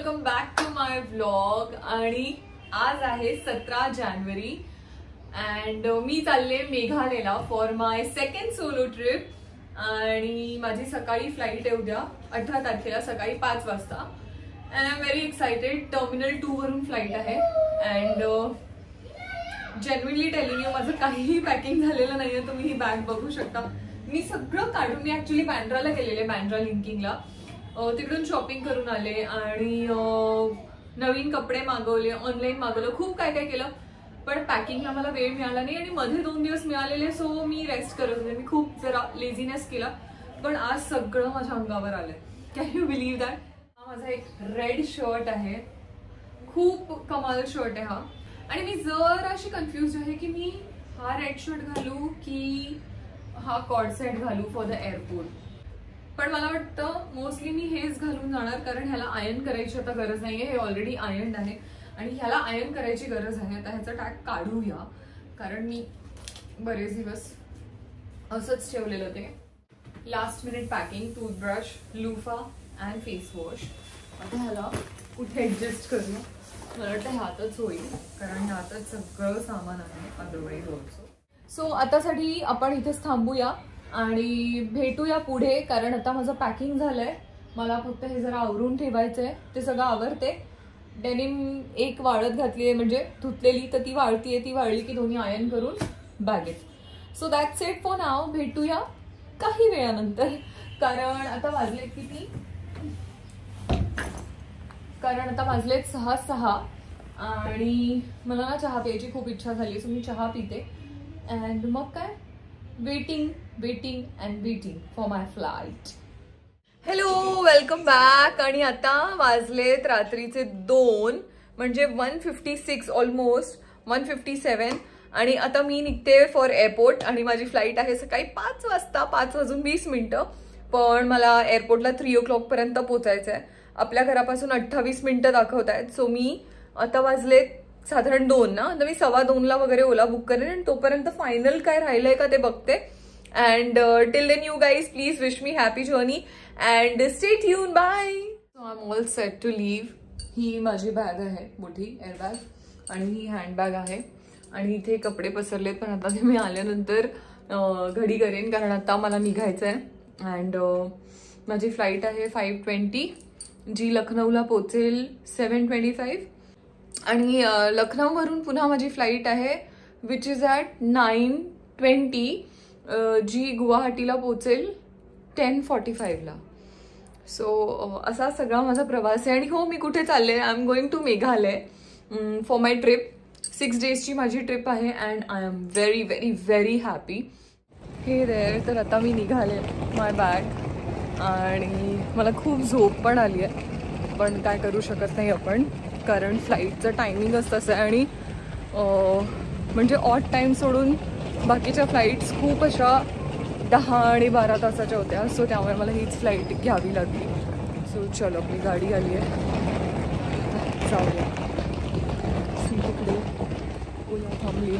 Welcome back to my vlog. आणि आज आहे 17 जानेवारी अँड मी चालले मेघालयला for my second solo trip. आणि माझी सकाळी फ्लाईट आहे उद्या 18 तारखेला सकाळी 5 वाजता and I am very excited. Terminal 2 वरून फ्लाईट आहे अँड जेन्युइनली टेलिंग यू माझं काहीही पॅकिंग झालेलं नाहीये। तुम्ही ही बॅग बघू शकता, मी सगळं काढून मी ऍक्च्युली बँड्राला गेलेले, बँड्रा लिंकिंगला तिकडून शॉपिंग करून आले आणि नवीन कपडे मागवले, ऑनलाईन मागवलं, खूप काय काय केलं, पण पॅकिंगला मला वेळ मिळाला नाही आणि मध्ये 2 दिवस मिळालेले सो मी रेस्ट करत होते। मी खूप जरा लेझीनेस केला, पण आज सगळं माझ्या अंगावर आलंय। Can you believe that? हा माझा एक रेड शर्ट आहे, खूप कमाल शर्ट आहे हा। आणि मी जर अशी कन्फ्युज आहे की मी हा रेड शर्ट घालू की हा कॉर्ड सेट घालू फॉर द एअरपोर्ट, पण मला वाटतं मोस्टली मी हेच घालून जाणार, कारण ह्याला आयर्न करायची आता गरज नाहीये, हे ऑलरेडी आयर्न आहे आणि ह्याला आयर्न करायची गरज आहे। आता ह्याचा टॅग काढूया, कारण मी बरेच दिवस असंच ठेवलेलं ते। Last minute packing, toothbrush, luffa and face wash. आता ह्याला कुठे ऍडजस्ट करू? मला वाटतं ह्यातच होईल, कारण ह्यातच सगळं सामान आहे अदरवाईज ऑल्सो। सो आतासाठी आपण इथेच थांबूया आणि भेटूया पुढे, कारण आता माझं पॅकिंग झालंय, मला फक्त हे जरा आवरून ठेवायचंय, ते सगळं आवरते। डेनिम एक वाळत घातली आहे, म्हणजे धुतलेली, तर ती वाळतीये, ती वाळली की दोन्ही आयर्न करून बॅगेत। So that's it for now, भेटूया काही वेळानंतर, कारण आता वाजलेत किती, कारण आता वाजलेत 6:06 आणि मला ना चहा प्यायची खूप इच्छा झाली, सो मी चहा पिते अँड मग काय waiting and waiting for my flight. Hello, welcome back. आणि आता वाजलेत रात्रीचे 2, म्हणजे 1:56, ऑलमोस्ट 1:57 आणि आता मी निघते फॉर एअरपोर्ट आणि माझी फ्लाईट आहे सकाळी 5 वाजता, 5:20, पण मला एअरपोर्टला 3 o'clock पर्यंत पोहोचायचं आहे। आपल्या घरापासून 28 मिनिटं दाखवत आहेत, सो मी आता वाजलेत साधारण 2 ना, तर मी 2:15 वगैरे ओला बुक करेन आणि तोपर्यंत फायनल काय राहिलंय का ते बघते। And till then you guys please wish me happy journey and stay tune, bye. So I am all set to leave. ही माझी बॅग आहे, मोठी एअर बॅग, आणि ही हँडबॅग आहे आणि इथे कपडे पसरलेत, पण आता ते मी आल्यानंतर घडी करेन, कारण आता मला निघायचं आहे। अँड माझी फ्लाईट आहे 5:20, जी लखनौला पोचेल 7:25 आणि लखनौवरून पुन्हा माझी फ्लाईट आहे विच इज ॲट 9:20, जी गुवाहाटीला पोचेल 10:45ला। सो असा सगळा माझा प्रवास आहे। आणि हो, मी कुठे चालले, I am going to Meghalaya for my trip. 6 डेजची माझी ट्रिप आहे and I am very very very happy. Hey there, तर आता मी निघाले, माय बॅग, आणि मला खूप झोप पण आली आहे, पण काय करू शकत नाही आपण, कारण फ्लाईटचं टायमिंगच तसं आहे। आणि म्हणजे ऑड टाईम सोडून बाकीच्या फ्लाईट्स खूप अशा 10 आणि 12 तासाच्या होत्या, सो त्यामुळे मला हीच फ्लाईट घ्यावी लागली। सो चलो, आपली गाडी आली आहे, जाऊया। तिकडे ओला थांबली।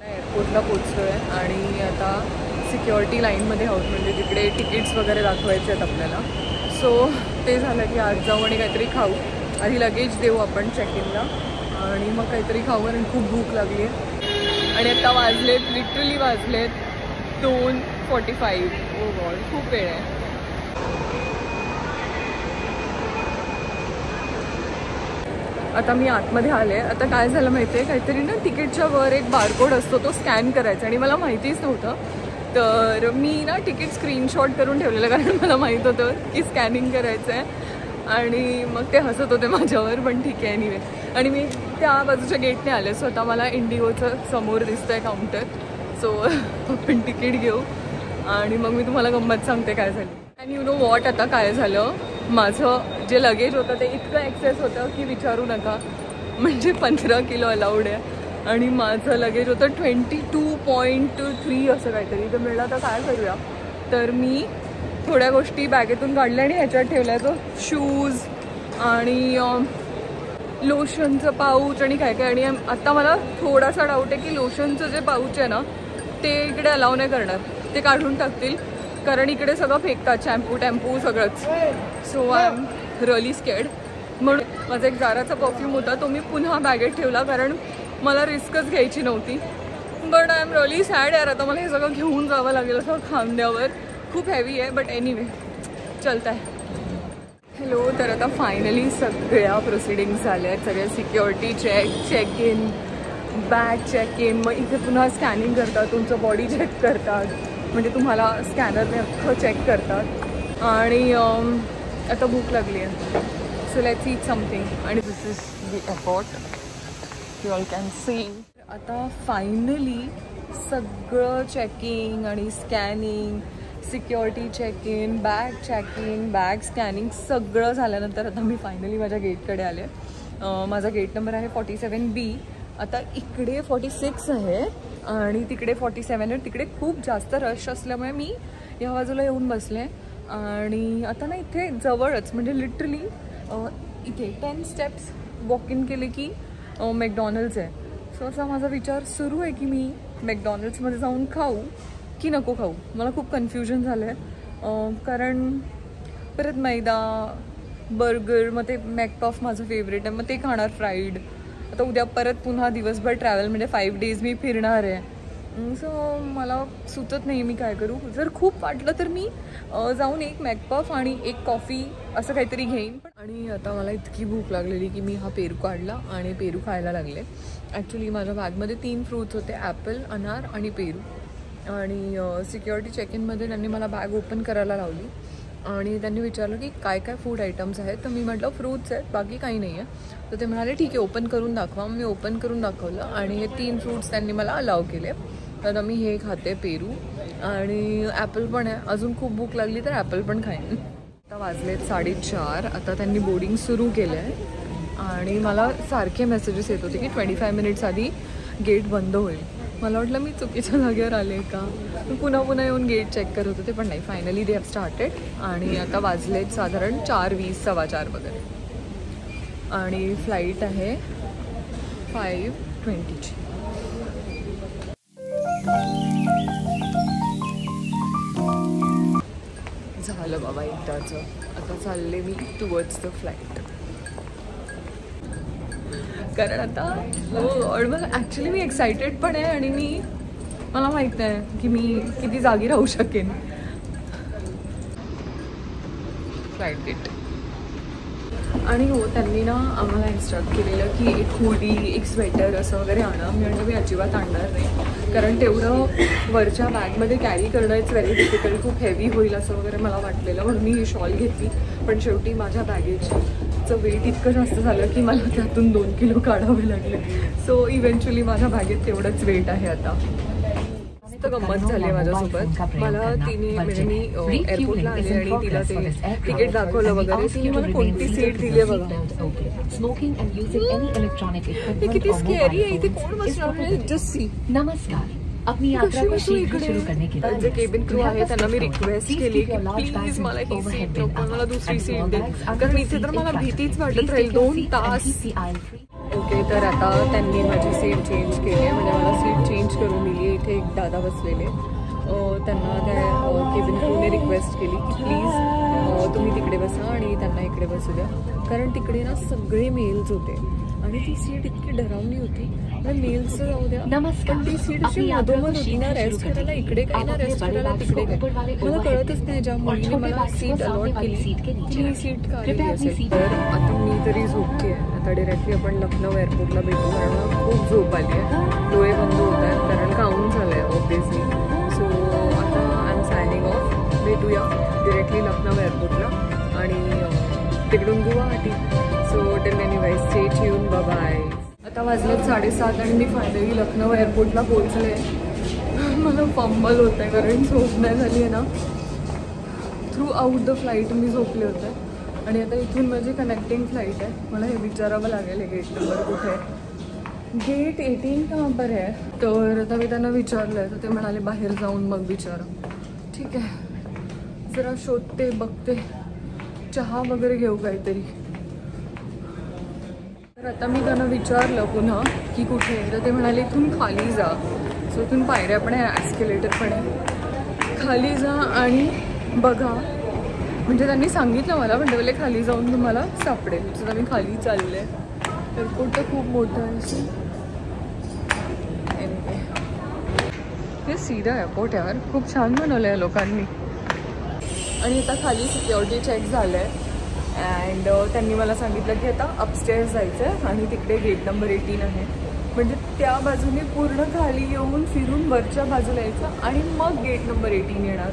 एअरपोर्टला पोचलोय आणि आता सिक्युरिटी लाईनमध्ये आहोत, म्हणजे तिकडे तिकीट्स वगैरे दाखवायचे आहेत आपल्याला। सो ते झालं की आज जाऊ आणि काहीतरी खाऊ, आधी लगेज देऊ आपण चेक इनला आणि मग काहीतरी खाऊ, आणि खूप भूक लागली आहे। आणि आता वाजलेत, लिटरली वाजलेत 2:45। ओ गॉड, खूप वेळ आहे। आता मी आतमध्ये आले। आता काय झालं माहिती आहे, काहीतरी ना तिकीटच्या वर एक बारकोड असतो, तो स्कॅन करायचा, आणि मला माहितीच नव्हतं, तर मी ना तिकीट स्क्रीनशॉट करून ठेवलेलं, कारण मला माहीत होतं की स्कॅनिंग करायचं आहे। आणि मग ते हसत होते माझ्यावर, पण ठीक आहे एनिवे। आणि मी त्या बाजूच्या गेटने आले, सो आता मला इंडिगोचं समोर दिसतंय काउंटर, सो आपण तिकीट घेऊ आणि मग मी तुम्हाला गंमत सांगते काय झाली। अँड यू नो वॉट, आता काय झालं, माझं जे लगेज होतं ते इतकं एक्सेस होतं की विचारू नका, म्हणजे 15 किलो अलाउड आहे आणि माझं लगेज होतं 22.3 असं काहीतरी। तर मिळलं तर काय करूया, तर मी थोड्या गोष्टी बॅगेतून काढल्या आणि ह्याच्यात ठेवल्या, तो शूज आणि लोशनचं पाऊच आणि काय काय. आणि आता मला थोडासा डाऊट आहे की लोशनचं जे पाऊच आहे ना ते इकडे अलाव नाही करणार, ते काढून टाकतील कारण इकडे सगळं फेकतात, शॅम्पू टॅम्पू सगळंच. So I am really scared. म्हणून माझा एक जाराचा परफ्यूम होता तो मी पुन्हा बॅगेत ठेवला कारण मला रिस्कच घ्यायची नव्हती. But I am really sad यार, आता मला हे सगळं घेऊन जावं लागेल असं खांद्यावर. खूप हेवी आहे बट एनिवे चलत आहे. हॅलो, तर आता फायनली सगळ्या प्रोसिडिंग्स झाल्या आहेत. सगळ्या security check in, bag check in, मग इथे पुन्हा स्कॅनिंग करतात, तुमचं बॉडी चेक करतात, म्हणजे तुम्हाला स्कॅनरने अख्खं चेक करतात. आणि आता भूक लागली आहे. So let's eat something. आणि this is the airport, you all can see. आता फायनली सगळं चेकिंग आणि scanning, security check in, bag checking, bag scanning सगळं झाल्यानंतर आता मी फायनली माझ्या गेटकडे आले. माझा गेट नंबर आहे 47B. आता इकडे 46 आहे आणि तिकडे 47 आहे. तिकडे खूप जास्त रश असल्यामुळे मी या बाजूला येऊन बसले. आणि आता ना इथे जवळच म्हणजे लिटरली इथे 10 स्टेप्स वॉक इन केले की मॅकडॉनल्ड्स आहे. सो असा माझा विचार सुरू आहे की मी मॅकडॉनल्ड्समध्ये जाऊन खाऊ की नको खाऊ. मला खूप कन्फ्युजन झालं आहे कारण परत मैदा, बर्गर, मग ते मॅकपफ माझं फेवरेट आहे, मग ते खाणार फ्राईड. आता उद्या परत पुन्हा दिवसभर ट्रॅव्हल म्हणजे 5 days मी फिरणार आहे. सो मला सुचत नाही मी काय करू. जर खूप वाटलं तर मी जाऊन एक मॅकपफ आणि एक कॉफी असं काहीतरी घेईन. आणि आता मला इतकी भूक लागलेली की मी हा पेरू काढला आणि पेरू खायला लागले. ॲक्च्युली माझ्या बॅगमध्ये 3 फ्रूट्स होते, ॲपल, अनार आणि पेरू. आणि सिक्युरिटी चेक इनमध्ये त्यांनी मला बॅग ओपन करायला लावली आणि त्यांनी विचारलं की काय काय फूड आयटम्स आहेत. तर मी म्हटलं फ्रूट्स आहेत, बाकी काही नाही आहे. तर ते म्हणाले ठीक आहे ओपन करून दाखवा. मी ओपन करून दाखवलं आणि हे 3 फ्रूट्स त्यांनी मला अलाव केले. तर मी हे खाते पेरू आणि ॲपल पण आहे. अजून खूप भूक लागली तर ॲपल पण खाईन. आता वाजलेत 4:30. आता त्यांनी बोर्डिंग सुरू केलं आहे आणि मला सारखे मेसेजेस येत होते की 25 मिनिट्स आधी गेट बंद होईल. मला वाटलं मी चुकीच्या जागेवर आले का, मी पुन्हा पुन्हा येऊन गेट चेक करत होते पण नाही. Finally they have started. आणि आता वाजलेत साधारण 4:20, 4:15 वगैरे. आणि फ्लाईट आहे 5:20ची. झालं बाबा एकदाचं. आता चालले मी टुवर्ड्स द फ्लाईट. कारण आता मला ॲक्च्युली मी एक्सायटेड पण आहे आणि मला माहीत नाही की मी किती जागी राहू शकेन. Flight gate. आणि हो त्यांनी ना आम्हाला इन्स्ट्रक्ट केलेलं की एक हुडी, एक स्वेटर असं वगैरे आणा. मी म्हणजे मी अजिबात आणणार नाही कारण तेवढं वरच्या बॅगमध्ये कॅरी करणं इट्स व्हेरी डिफिकल्ट, खूप हेवी होईल असं वगैरे मला वाटलेलं. म्हणून मी ही शॉल घेतली. पण शेवटी माझ्या बॅगेजचं वेट इतकं जास्त झालं की मला त्यातून 2 किलो काढावे लागले. सो इव्हेंच्युअली माझ्या बॅगेत तेवढंच वेट आहे आता. मस्त गंमत झाली आहे माझ्यासोबत. मला तिने म्हणजे मी एअरपोर्टला आले आणि तिला ते तिकीट दाखवलं वगैरे. तिने मला कोणती सीट दिली आहे बघा. हे किती स्केरी आहे. इथे कोण बसणार आहे. Just see. नमस्कार, अपनी यात्रा को शीघ्र शुरू करने के लिए जे केबिन क्रू आहे त्यांना मी रिक्वेस्ट केली की प्लीज मला ही सीट नको, मला दुसरी सीट दे. कारण इथे तर मला भीतीच वाटत राहील 2 तास. ओके, तर आता त्यांनी माझी सीट चेंज केली आहे. म्हणजे मला सीट चेंज करून दिली आहे. इथे एक दादा बसलेले. त्यांना त्या केबिन क्रूने रिक्वेस्ट केली की प्लीज तुम्ही तिकडे बसा आणि त्यांना इकडे बसू द्या. कारण तिकडे ना सगळे मेल्स होते आणि ती सीट इतकी डरावणी होती. मेल्सचं जाऊ द्या, पण ती सीट अशी मधोमध होती ना, रेस्ट करायला इकडे काय ना रेस्ट करायला तिकडे काय. मला कळतच नाही ज्या मुलीने मला सीट अलॉट केली ती सीट काढली असेल. तर आता मी तरी झोपते आहे. आता डिरेक्टली आपण लखनौ एअरपोर्टला भेटू कारण मला खूप झोप आली आहे. डोळे बंद होत आहेत कारण काउंट झालं आहे ऑब्वियसली. सो आता आय एम सायनिंग ऑफ. भेटूया डिरेक्टली लखनौ एअरपोर्टला आणि तिकडून Guwahati. So till anyways stay tune, bye bye. आता वाजलेत 7:30 आणि मी फायनली लखनौ एअरपोर्टला पोहोचले. मला फंबल होत आहे कारण झोप नाही झाली आहे ना. थ्रू आउट द फ्लाईट मी झोपले होते आणि आता इथून माझी कनेक्टिंग फ्लाईट आहे. मला हे विचारावं लागेल गेट नंबर कुठे आहे. गेट 18 कहाँ पर है. तर आता मी त्यांना विचारलं आहे तर ते म्हणाले बाहेर जाऊन मग विचारा. ठीक आहे, जरा शोधते बघते, चहा वगैरे घेऊ काहीतरी. तर आता मी त्यांना विचारलं पुन्हा की कुठे आहे, तर ते म्हणाले इथून खाली जा. सो इथून पायऱ्या पण आहे, ॲस्केलेटर पण आहे, खाली जा आणि बघा. म्हणजे त्यांनी सांगितलं मला, पण बोलले खाली जाऊन तुम्हाला सापडेल. सो मी खाली चालले. एअरपोर्ट तर खूप मोठं आहे. हे सीधा एअरपोर्ट यार, खूप छान बनवलं आहे लोकांनी. आणि आता खाली सिक्युरिटी चेक झालं आहे अँड त्यांनी मला सांगितलं की आता अपस्टेअर्स जायचं आहे आणि तिकडे गेट नंबर 18 आहे. म्हणजे त्या बाजूने पूर्ण खाली येऊन फिरून वरच्या बाजूला यायचं आणि मग गेट नंबर 18 येणार.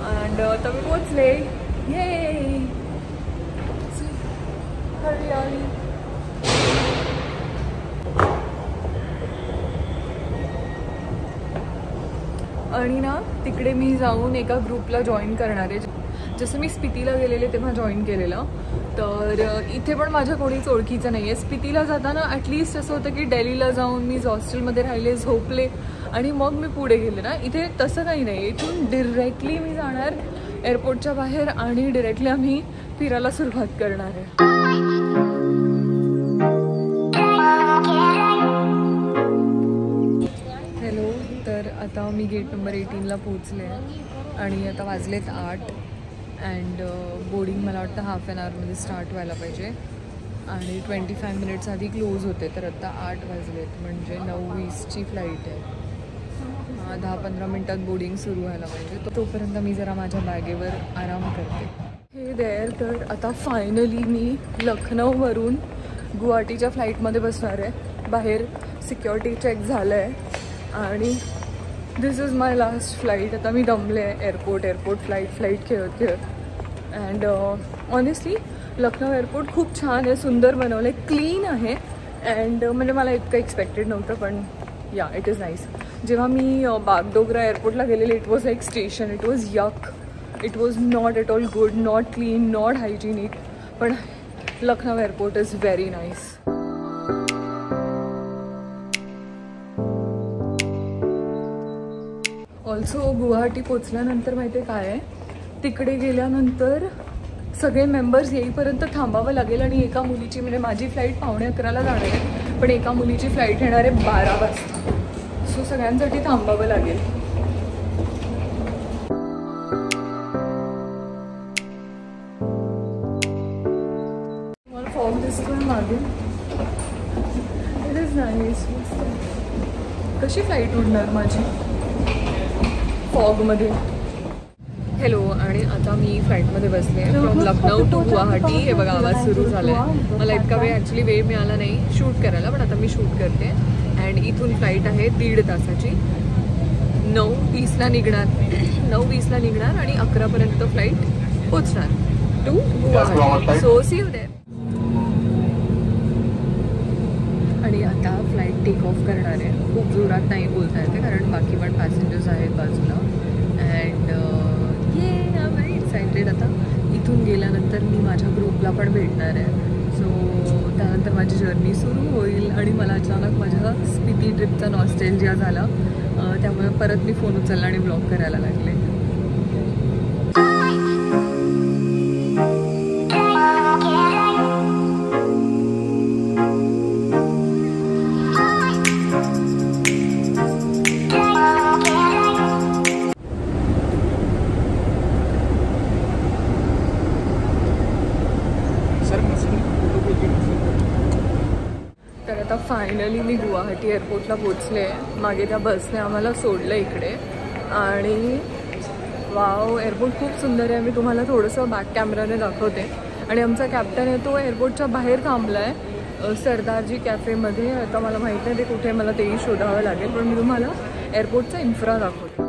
अँड आता मी पोचले. ये हरियाली. आणि ना तिकडे मी जाऊन एका ग्रुपला जॉईन करणार आहे. जसं मी स्पितीला गेलेले तेव्हा जॉईन केलेलं, तर इथे पण माझ्या कोणीच ओळखीचं नाही आहे. स्पितीला जाताना ॲटलिस्ट असं होतं की दिल्लीला जाऊन मी हॉस्टेलमध्ये राहिले, झोपले आणि मग मी पुढे गेले ना. इथे तसं काही नाही. इथून डिरेक्टली मी जाणार एअरपोर्टच्या बाहेर आणि डिरेक्टली आम्ही फिरायला सुरुवात करणार आहे. हॅलो. तर आता मी गेट नंबर 18ला पोचले आणि आता वाजलेत 8 अँड बोर्डिंग मला वाटतं हाफ ॲन आवरमध्ये स्टार्ट व्हायला पाहिजे आणि 25 मिनिट्स आधी क्लोज होते. तर आता 8 वाजलेत म्हणजे 9:20ची फ्लाईट आहे. 10-15 मिनटात बोर्डिंग सुरू व्हायला पाहिजे. तोपर्यंत मी जरा माझ्या बॅगेवर आराम करते. हे देअर. तर आता फायनली मी लखनौवरून गुवाहाटीच्या फ्लाईटमध्ये बसणार आहे. बाहेर सिक्युरिटी चेक झालं आहे आणि this is my last flight. आता मी दमले आहे. एअरपोर्ट फ्लाईट खेळत अँड ऑनेस्टली लखनौ एअरपोर्ट खूप छान आहे, सुंदर बनवलं आहे, क्लीन आहे अँड म्हणजे मला इतकं एक्सपेक्टेड नव्हतं, पण या इट इज नाईस. जेव्हा मी बागडोगरा एअरपोर्टला गेलेले it was like station. It was yuck. It was not at all good, not clean, not hygienic. पण Lucknow airport is very nice. Also Guwahati पोचल्यानंतर माहिती आहे काय आहे, तिकडे गेल्यानंतर सगळे मेंबर्स येईपर्यंत थांबावं लागेल आणि एका मुलीची म्हणजे माझी फ्लाईट 11:15ला जाणार आहे, पण एका मुलीची फ्लाईट येणार आहे 12 वाजता. सो सगळ्यांसाठी थांबावं लागेल. मला फॉग दिसतोय मागे. It is nice. कशी फ्लाईट उडणार माझी फॉगमध्ये. हॅलो. आणि आता मी फ्लाईटमध्ये बसले फ्रॉम लखनौ टू गुवाहाटी. हे बघा आवाज सुरू झाला आहे. मला इतका ॲक्च्युली वेळ मिळाला नाही शूट करायला, पण आता मी शूट करते. अँड इथून फ्लाईट आहे 1.5 तासाची. 9:20ला निघणार आणि 11पर्यंत फ्लाईट पोचणार to Guwahati. So see you there. आणि आता फ्लाईट टेक ऑफ करणार आहे. खूप जोरात नाही बोलता येते कारण बाकी पण पॅसेंजर्स आहेत बाजूला. अँड ये आय एम व्हेरी एक्सायटेड. आता इथून गेल्यानंतर मी माझ्या ग्रुपला पण भेटणार आहे. सो त्यानंतर माझी जर्नी सुरू होईल आणि मला अचानक माझ्या स्पिती ट्रिपचा नॉस्टॅल्जिया झाला. त्यामुळे परत मी फोन उचलला आणि ब्लॉग करायला लागले. तर आता फायनली मी गुवाहाटी एअरपोर्टला पोचले. मागे त्या बसने आम्हाला सोडलं इकडे आणि वाव एअरपोर्ट खूप सुंदर आहे. मी तुम्हाला थोडंसं बॅक कॅमेराने दाखवते. आणि आमचा कॅप्टन आहे तो एअरपोर्टच्या बाहेर थांबला आहे सरदारजी कॅफेमध्ये. आता मला माहीत नाही ते कुठे, मला तेही शोधावं लागेल, पण मी तुम्हाला एअरपोर्टचा इन्फ्रा दाखवते.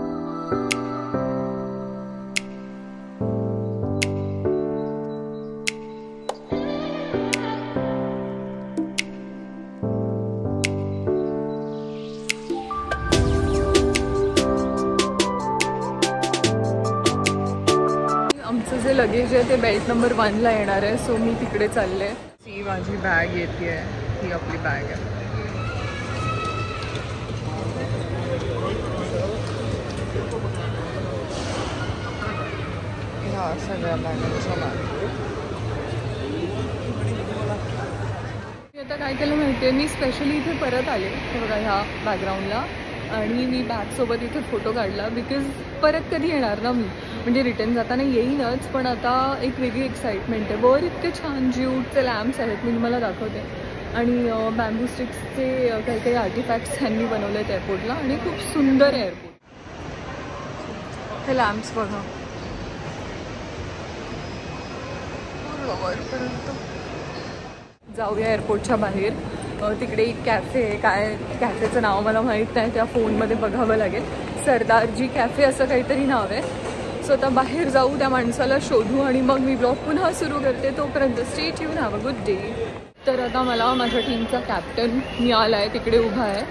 आमचं जे लगेज आहे ते बेल्ट नंबर 1ला येणार आहे. सो मी तिकडे चालले. ही माझी बॅग येते आहे. ही आपली बॅग आहे. ह्या सगळ्या बॅगांच्या बॅग. मी आता काय केलं माहिती आहे, मी स्पेशली इथे परत आले बघा ह्या बॅकग्राऊंडला आणि मी बॅगसोबत इथे फोटो काढला बिकॉज परत कधी येणार ना मी, म्हणजे रिटर्न जाताना येईनच, पण आता एक वेगळी एक्साइटमेंट आहे. वर इतके छान ज्यूटचे लॅम्प्स आहेत, मी तुम्हाला दाखवते, आणि बॅम्बू स्टिक्सचे काही काही आर्टिफॅक्ट्स त्यांनी बनवले आहेत एअरपोर्टला आणि खूप सुंदर आहे एअरपोर्ट. हे लॅम्प्स बघा वरपर्यंत. जाऊया एअरपोर्टच्या बाहेर. तिकडे एक कॅफे आहे, काय कॅफेचं नाव मला माहीत नाही, त्या फोनमध्ये बघावं लागेल. सरदारजी कॅफे असं काहीतरी नाव आहे. सो आता बाहेर जाऊ, त्या माणसाला शोधू आणि मग मी ब्लॉग पुन्हा सुरू करते. तोपर्यंत stay tune, have a good day. तर आता मला माझ्या टीमचा कॅप्टन मिळाला आहे, तिकडे उभा आहे.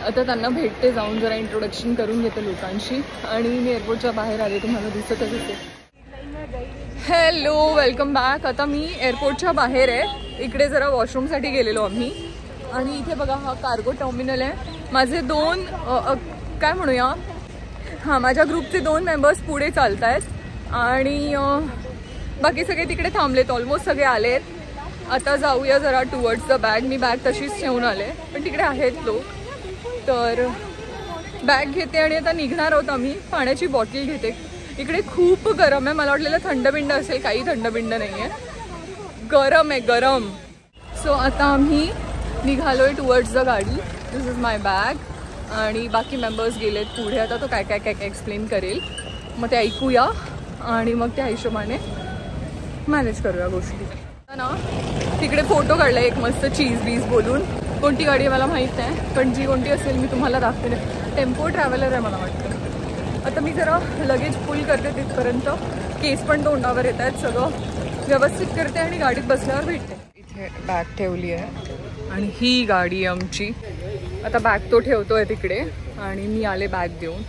आता त्यांना भेटते, जाऊन जरा इंट्रोडक्शन करून घेते लोकांशी आणि मी एअरपोर्टच्या बाहेर आले, तुम्हाला दिसतच असेल. Hello, welcome back. आता मी एअरपोर्टच्या बाहेर आहे, इकडे जरा वॉशरूमसाठी गेलेलो आम्ही आणि इथे बघा हा कार्गो टर्मिनल आहे. माझे दोन काय म्हणूया, हां माझ्या ग्रुपचे 2 मेंबर्स पुढे चालत आहेत आणि बाकी सगळे तिकडे थांबलेत, ऑलमोस्ट सगळे आलेत. आता जाऊया जरा towards the bag. Me bag तशीच ठेवून आले, पण तिकडे आहेत लोक. तर बॅग घेते आणि आता निघणार आहोत आम्ही. पाण्याची बॉटल घेते. इकडे खूप गरम आहे, मला वाटलेलं थंडबिंड असेल, काही थंडबिंड नाही आहे, गरम आहे गरम. सो आता आम्ही निघालोय टुवर्ड्स द गाडी. दिस इज माय बॅग आणि बाकी मेंबर्स गेलेत पुढे. आता तो काय काय काय काय एक्सप्लेन करेल, मग ते ऐकूया आणि मग त्या हिशोबाने मॅनेज करूया गोष्टी ना. तिकडे फोटो काढला एक मस्त चीज बीज बोलून. कोणती गाडी मला माहीत नाही, पण जी कोणती असेल मी तुम्हाला दाखवेल. टेम्पो ट्रॅव्हलर आहे मला वाटतं. आता मी जरा लगेज फुल करते तिथपर्यंत, केस पण तोंडावर येत आहेत, सगळं व्यवस्थित करते आणि गाडीत बसल्यावर भेटते. इथे बॅग ठेवली आहे आणि ही गाडी आमची. आता बॅग तो ठेवतोय तिकडे आणि मी आले बॅग देऊन.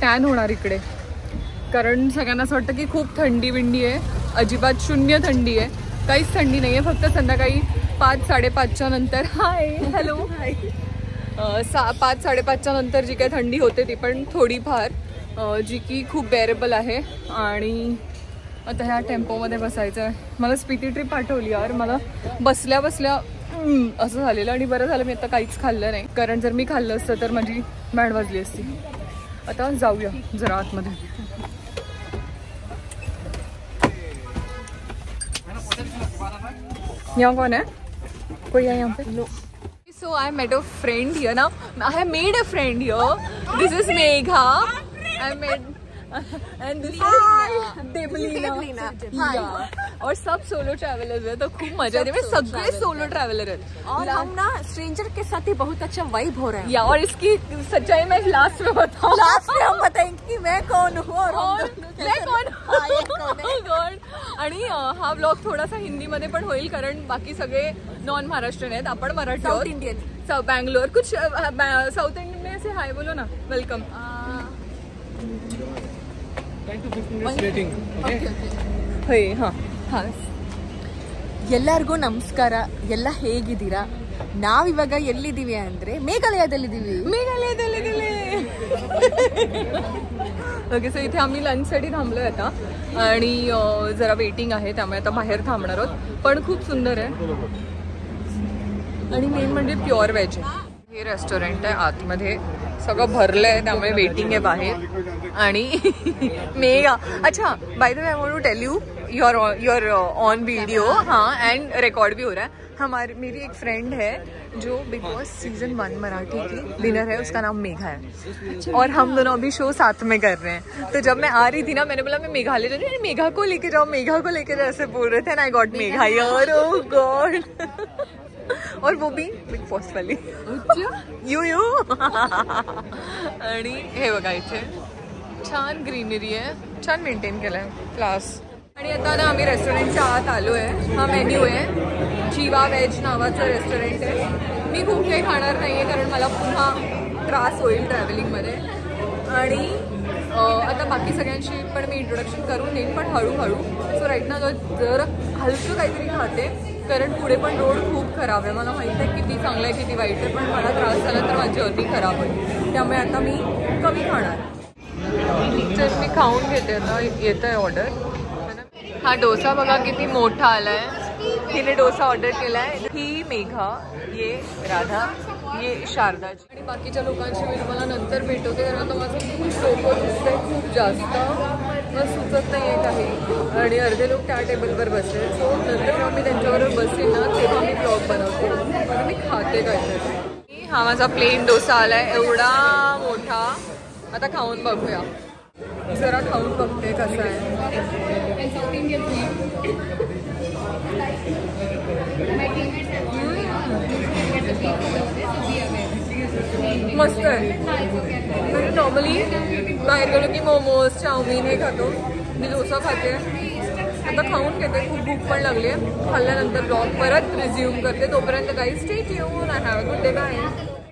टॅन होणार इकडे, कारण सगळ्यांना असं वाटतं की खूप थंडी बिंडी आहे. अजिबात शून्य थंडी आहे, काहीच थंडी नाही आहे. फक्त संध्याकाळी 5-5:30च्या नंतर हाय हॅलो 5-5:30च्या नंतर जी काही थंडी होते ती पण थोडीफार, जी की खूप बेरेबल आहे. आणि आता ह्या टेम्पोमध्ये बसायचं आहे. मला स्पिती ट्रिप पाठवली यार, मला बसल्या बसल्या असं झालेलं आणि बरं झालं मी आता काहीच खाल्लं नाही, कारण जर मी खाल्लं असतं तर माझी बँड वाजली असती. आता जाऊया जरा आतमध्ये. यहाँ कौन है, कोई है यहाँ पे? So I met a friend here now. I have made a friend here. This is Megha. I met and this is Deblina. Yeah. और सब सोलो ट्रैवलर्स है, तो खूब मजा आती है. सगळे सोलो ट्रैवलर हैं और हम ना स्ट्रेंजर के साथ ही बहुत अच्छा वाइब हो रहा है. या और इसकी सच्चाई मैं लास्ट में बताऊँ. लास्ट में हम बताएंगे कि मैं कौन हूँ और मैं कौन. आणि हा ब्लॉग थोडासा हिंदीमध्ये पण होईल, कारण बाकी सगळे नॉन महाराष्ट्रीयन आहेत, आपण मराठी साउथ इंडियन. बैंगलोर कुछ साउथ इंडियन में से हाय बोलो ना. वेलकम. हाँ हाँ, ಎಲ್ಲರಿಗೂ ನಮಸ್ಕಾರ. ಎಲ್ಲ ಹೇಗಿದ್ದೀರಾ? ನಾವಿವಾಗ ಎಲ್ಲಿದ್ದೀವಿ ಅಂದ್ರೆ ಮೇಘಾಲಯದಲ್ಲಿದ್ದೀವಿ. ओके. सो इथे आम्ही लंचसाठी थांबलोय आता आणि जरा वेटिंग आहे, त्यामुळे आता बाहेर थांबणार आहोत. पण खूप सुंदर आहे आणि मेन म्हणजे प्युअर व्हेज आहे. हे रेस्टॉरंट आहे, आतमध्ये सगळं भरलं आहे, त्यामुळे वेटिंग आहे बाहेर. आणि मेगा अच्छा, by the way I want to tell you, your on video. हाँ, एंड रिकॉर्ड भी हो रहा है. मेरी एक फ्रेंड है जो बिग बॉस सीजन 1 मराठी की विनर है, उसका नाम मेघा है. और हम दोनों अभी शो साथ में कर रहे हैं. तो जब मैं आ रही थी ना, मैंने बोला मैं मेघालय जा रही हूँ, मेघा को लेके जाओ, मेघा को लेके जाओ, ऐसे बोल रहे थे. एंड आई गॉट मेघा यार. ओह गॉड. और वो भी बिग बॉस वाली. यू आणि हे बघा इथे छान ग्रीनरी आहे, छान मेंटेन केलं आहे, क्लास. आणि आता ना आम्ही रेस्टॉरंटच्या आत आलो आहे. हा मेन्यू आहे, जीवा व्हेज नावाचं रेस्टॉरंट आहे. मी खूप काही खाणार नाही आहे, कारण मला पुन्हा त्रास होईल ट्रॅव्हलिंगमध्ये. आणि आता बाकी सगळ्यांशी पण मी इंट्रोडक्शन करून देईन, पण हळूहळू. सो राईट ना जर हलकं काहीतरी खाते, कारण पुढे पण रोड खूप खराब आहे. मला माहीत आहे किती चांगलं आहे किती वाईट आहे, पण मला त्रास झाला तर माझी जर्नी खराब होईल, त्यामुळे आता मी कमी खाणार. तर मी खाऊन घेते. आता येतं आहे ऑर्डर. हा डोसा बघा किती मोठा आला आहे. हिने डोसा ऑर्डर केलाय. ही मेघा, ये राधा, ये शारदा आणि बाकीच्या लोकांशी मी तुम्हाला नंतर भेटवते. कारण आता माझं खूप डोकं दिसतंय खूप जास्त, मला सुचत नाही आहे काही आणि अर्धे लोक त्या टेबलवर बसले. सो नंतर जेव्हा मी त्यांच्याबरोबर बसेल ना तेव्हा मी ब्लॉग बनवते. म्हणून मी खाते काहीतरी. हा माझा प्लेन डोसा आलाय एवढा मोठा. आता खाऊन बघूया. जरा खाऊन बघते कसं आहे. मस्त आहे. म्हणजे नॉर्मली बाहेर गेलो की मोमोज चाउमिन हे खातो. मी डोसा खाते. आता खाऊन घेते. खूप भूक पण लागली आहे. खाल्ल्यानंतर ब्लॉग परत रिझ्यूम करते. तोपर्यंत काही stay tune. I have a good day. Bye.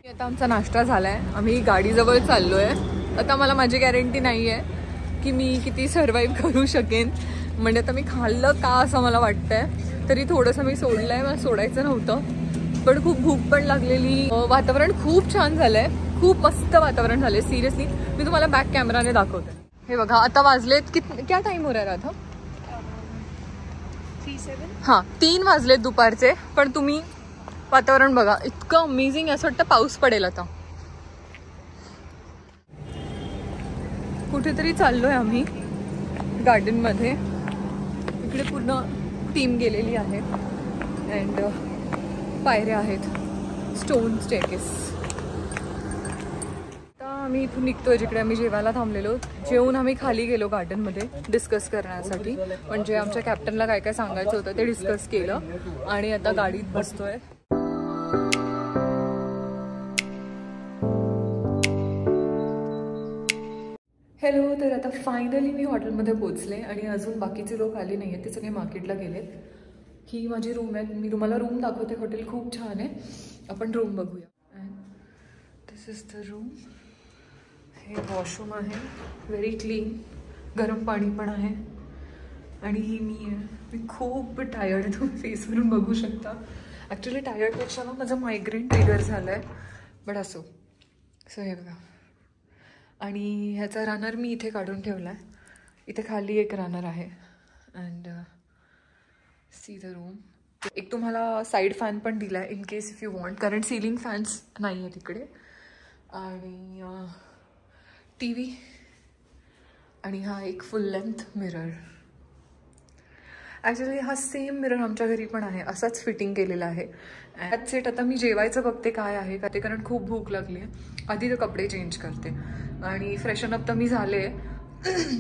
आता आमचा नाश्ता झाला आहे. आम्ही गाडीजवळ चाललो आहे. आता मला माझी गॅरंटी नाही आहे की मी किती सर्वाईव्ह करू शकेन. म्हणजे आता मी खाल्लं का असं मला वाटतंय. तरी थोडंसं मी सोडलं आहे. मला सोडायचं नव्हतं पण खूप भूक पण लागलेली. वातावरण खूप छान झालं आहे. खूप मस्त वातावरण झालं आहे सिरियसली. मी तुम्हाला बॅक कॅमेराने दाखवते. हे बघा आता वाजलेत क्या टाईम हो रहा था. 3-7 हां 3 वाजलेत दुपारचे. पण तुम्ही वातावरण बघा इतकं अमेझिंग. असं वाटतं पाऊस पडेल आता. कुठेतरी चाललोय आम्ही गार्डनमध्ये. इकडे पूर्ण टीम गेलेली आहे अँड पायऱ्या आहेत. Stone staircase. आता आम्ही इथून निघतोय जिकडे आम्ही जेवायला थांबलेलो. जेवून आम्ही खाली गेलो गार्डनमध्ये डिस्कस करण्यासाठी. म्हणजे आमच्या कॅप्टनला काय काय सांगायचं होतं ते डिस्कस केलं आणि आता गाडीत बसतोय. हॅलो. तर आता फायनली मी हॉटेलमध्ये पोचले आणि अजून बाकीचे लोक आले नाही आहेत. ते सगळे मार्केटला गेलेत. ही माझी रूम आहे. मी तुम्हाला रूम दाखवते. हॉटेल खूप छान आहे. आपण रूम बघूया. And this is the room. हे वॉशरूम आहे. Very clean. गरम पाणी पण आहे. आणि ही मी आहे. मी खूप टायर्ड आहे. तुम्ही फेसवरून बघू शकता. ॲक्च्युली टायर्डपेक्षा ना माझं मायग्रेन ट्रिगर झालं आहे. बट असो. सो हे बघा. आणि ह्याचा रनर मी इथे काढून ठेवला आहे. इथे खाली एक रनर आहे. And see the room. एक तुम्हाला साईड फॅन पण दिला आहे in case if you want. कारण सिलिंग फॅन्स नाही आहे तिकडे. आणि टी व्ही. आणि हा एक फुल लेंथ मिरर. ॲक्च्युली हा सेम मिरर आमच्या घरी पण आहे. असाच फिटिंग केलेला आहे. ॲट सेट आता मी जेवायचं बघते काय आहे का ते. कारण खूप भूक लागली आहे. आधी तर कपडे चेंज करते आणि फ्रेशन अप तर मी झाले.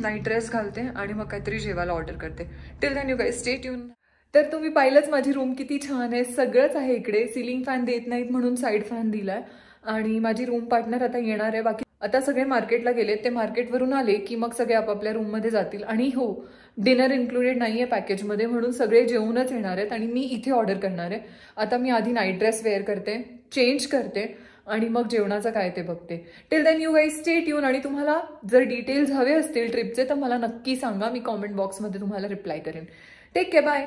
नाईट ड्रेस घालते आणि मग काहीतरी जेवायला ऑर्डर करते. Till then you guys stay tune. तर तुम्ही पाहिलंच माझी रूम किती छान आहे. सगळंच आहे इकडे. सिलिंग फॅन देत नाहीत म्हणून साईड फॅन दिलाय. आणि माझी रूम पार्टनर आता येणार आहे. बाकी आता सगळे मार्केटला गेलेत. ते मार्केटवरून आले की मग सगळे आपापल्या रूममध्ये जातील. आणि हो डिनर इन्क्लुडेड नाही आहे पॅकेजमध्ये म्हणून सगळे जेवूनच येणार आहेत. आणि मी इथे ऑर्डर करणार आहे. आता मी आधी नाईट ड्रेस वेअर करते. चेंज करते आणि मग जेवणाचं काय ते बघते. Till then you guys stay tune. आणि तुम्हाला जर डिटेल्स हवे असतील ट्रिपचे तर मला नक्की सांगा. मी कॉमेंट बॉक्समध्ये तुम्हाला रिप्लाय करेन. Take care. बाय.